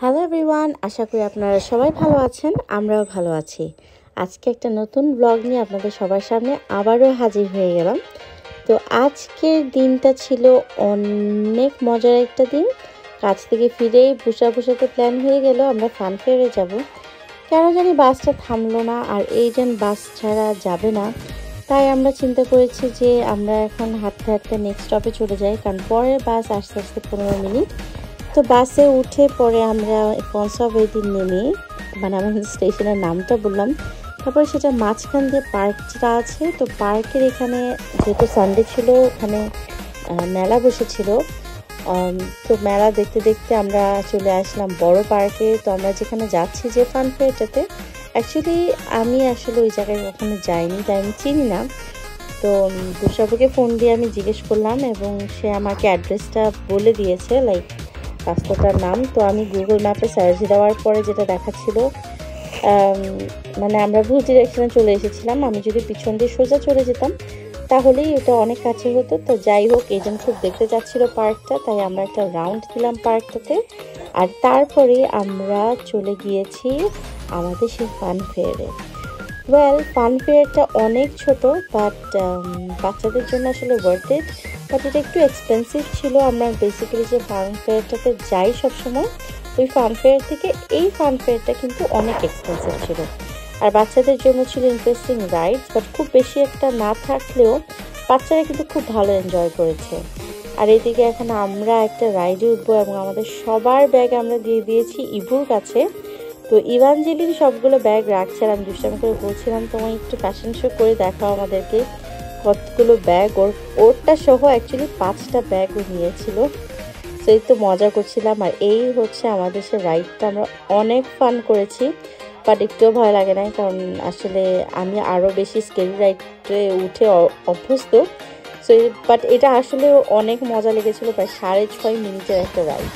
Hello everyone, আশা করি আপনারা সবাই ভালো আছেন। আমরাও ভালো আছি। আজকে একটা নতুন ব্লগ নিয়ে আপনাদের সবার সামনে আবারও হাজির হয়ে গেলাম। তো আজকের দিনটা ছিল অনেক মজার একটা দিন। কাজ থেকে ফিরেই বসাতে প্ল্যান হয়ে গেল আমরা ফান ফেয়ারে যাব। কেন জানি বাসটা থামলো না, আর এই যেন বাস ছাড়া যাবে না। তাই আমরা চিন্তা করেছি যে আমরা এখন হাঁটতে হাঁটতে নেক্সট স্টপে চলে যাই, কারণ পরের বাস আস্তে আস্তে 15 মিনিট। তো বাসে উঠে পরে আমরা কনসার্ভেটিভ নেমে, মানে আমাদের স্টেশনের নামটা বললাম। তারপরে সেটা মাঝখান দিয়ে পার্কটা আছে। তো পার্কের এখানে যেহেতু সানডে ছিল, ওখানে মেলা বসেছিল। তো মেলা দেখতে দেখতে আমরা চলে আসলাম বড় পার্কে। তো আমরা যেখানে যাচ্ছি যে ফান ফেয়ারটাতে, অ্যাকচুয়ালি আমি আসলে ওই জায়গায় কখনো যাইনি, তাই আমি চিনি না। তো দুঃসাবুকে ফোন দিয়ে আমি জিজ্ঞেস করলাম এবং সে আমাকে অ্যাড্রেসটা বলে দিয়েছে, লাইক রাস্তাটার নাম। তো আমি গুগল ম্যাপে সার্চ দেওয়ার পরে যেটা দেখাচ্ছিল, মানে আমরা ভুল ডিরেকশনে চলে এসেছিলাম। আমি যদি পিছন দিয়ে সোজা চলে যেতাম তাহলেই এটা অনেক কাছে হতো। তো যাই হোক, এজেন্ট খুব দেখতে চাচ্ছিল পার্কটা, তাই আমরা একটা রাউন্ড দিলাম পার্কটাতে। আর তারপরে আমরা চলে গিয়েছি আমাদের সেই ফান ফেয়ারে। ফান ফেয়ারটা অনেক ছোট, বাট বাচ্চাদের জন্য আসলে ওয়ার্থ ইট। বাট এটা একটু এক্সপেন্সিভ ছিল। আমরা বেসিক্যালি যে ফান ফেয়ারটাতে যাই সবসময়, ওই ফান ফেয়ার থেকে এই ফান ফেয়ারটা কিন্তু অনেক এক্সপেন্সিভ ছিল। আর বাচ্চাদের জন্য ছিল ইন্টারেস্টিং রাইডস, বাট খুব বেশি একটা না থাকলেও বাচ্চারা কিন্তু খুব ভালো এনজয় করেছে। আর এদিকে এখন আমরা একটা রাইডে উঠবো এবং আমাদের সবার ব্যাগ আমরা দিয়ে দিয়েছি ইভুর কাছে। তো ইভাঞ্জেলিন সবগুলো ব্যাগ রাখছে, আর আমি দুষ্টামি করে বলছিলাম তোমায় একটু ফ্যাশন শো করে দেখাও আমাদেরকে কতগুলো ব্যাগ। ওরটা সহ অ্যাকচুয়ালি 5টা ব্যাগও নিয়েছিল। তো এই তো মজা করছিলাম। আর এই হচ্ছে আমাদের সে রাইডটা, আমরা অনেক ফান করেছি, বাট একটুও ভয় লাগে নাই, কারণ আসলে আমি আরও বেশি স্কেরি রাইডে উঠে অভ্যস্ত। সো বাট এটা আসলে অনেক মজা লেগেছিল। প্রায় 6.5 মিনিটের একটা ride.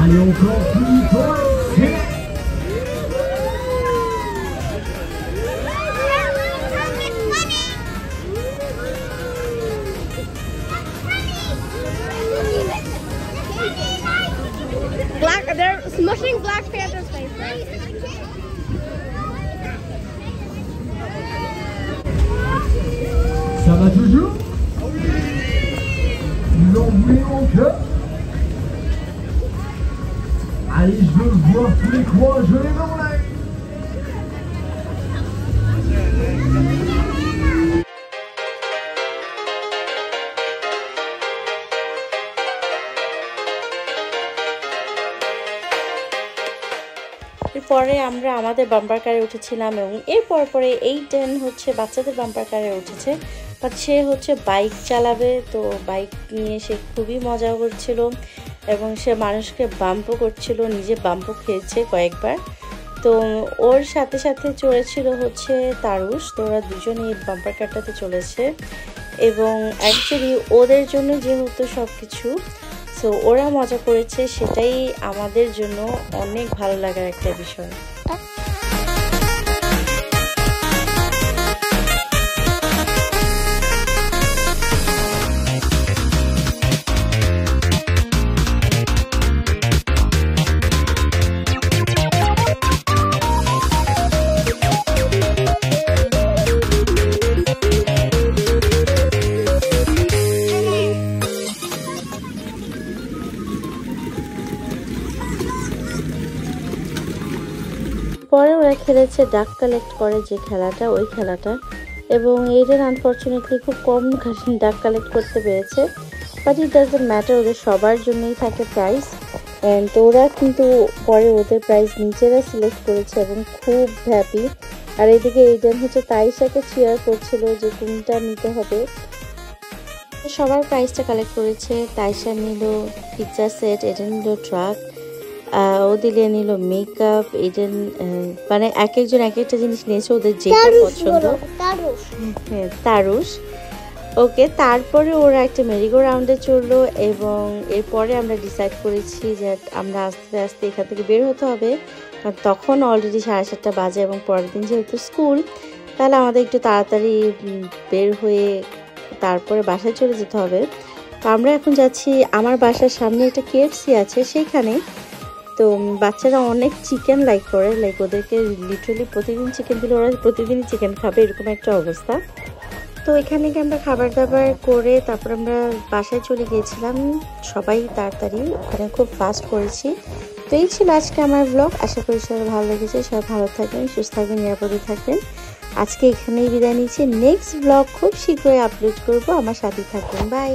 Allez, encore plus fort. They're smushing Black Panther's face. Ça va toujours? Vous en voulez encore? Allez, je veux voir tous les croix, je les dans l'air. এরপরে আমরা আমাদের বাম্পার কারে উঠেছিলাম এবং এরপর পরে এই ট্রেন হচ্ছে বাচ্চাদের বাম্পার কারে উঠেছে। বাট সে হচ্ছে বাইক চালাবে, তো বাইক নিয়ে সে খুবই মজা করছিল এবং সে মানুষকে বাম্পও করছিল, নিজে বাম্পও খেয়েছে কয়েকবার। তো ওর সাথে সাথে চড়েছিল হচ্ছে তারুষ। তো ওরা দুজনেই বাম্পার কারটাতে চলেছে এবং অ্যাকচুয়ালি ওদের জন্য যেহেতু সব কিছু, সো ওরা মজা করেছে, সেটাই আমাদের জন্য অনেক ভালো লাগার একটা বিষয়। পরে ওরা খেলেছে ডাক কালেক্ট করে যে খেলাটা, ওই খেলাটা। এবং এইটার আনফর্চুনেটলি খুব কম ডাক কালেক্ট করতে পেরেছে, বাট ইট ডাজন্ট ম্যাটার, ওদের সবার জন্যই থাকে প্রাইজ। তো ওরা কিন্তু পরে ওদের প্রাইজ নিজেরা সিলেক্ট করেছে এবং খুব হ্যাপি। আর এদিকে এইজন হচ্ছে তাইশাকে চিয়ার করছিল যে কোনটা নিতে হবে। সবার প্রাইজটা কালেক্ট করেছে। তাইশা নিল পিৎজা সেট, এটা নিল ট্রাক, ওদিকে নিল মেকআপ। এডেন মানে এক একজন এক একটা জিনিস নিয়েছে, ওদের যেটা পছন্দ। হ্যাঁ, তারুষ। ওকে, তারপরে ওরা একটা মেরিগো রাউন্ডে চললো এবং এরপরে আমরা ডিসাইড করেছি যে আমরা আস্তে আস্তে এখান থেকে বের হতে হবে, কারণ তখন অলরেডি 7:30 বাজে এবং পরের দিন যেহেতু স্কুল, তাহলে আমাদের একটু তাড়াতাড়ি বের হয়ে তারপরে বাসায় চলে যেতে হবে। তো আমরা এখন যাচ্ছি, আমার বাসার সামনে একটা KFC আছে সেখানে। তো বাচ্চারা অনেক চিকেন লাইক করে, লাইক ওদেরকে লিটারালি প্রতিদিন চিকেন দিলে ওরা প্রতিদিনই চিকেন খাবে, এরকম একটা অবস্থা। তো এখানে গিয়ে আমরা খাবার দাবার করে তারপর আমরা বাসায় চলে গিয়েছিলাম সবাই তাড়াতাড়ি, ওখানে খুব ফাস্ট করেছি। তো এই ছিল আজকে আমার ব্লগ, আশা করি সবাই ভালো লেগেছে। সবাই ভালো থাকবেন, সুস্থ থাকবেন, নিরাপদে থাকবেন। আজকে এখানেই বিদায় নিচ্ছি, নেক্সট ব্লগ খুব শীঘ্রই আপলোড করব, আমার সাথে থাকবেন, বাই।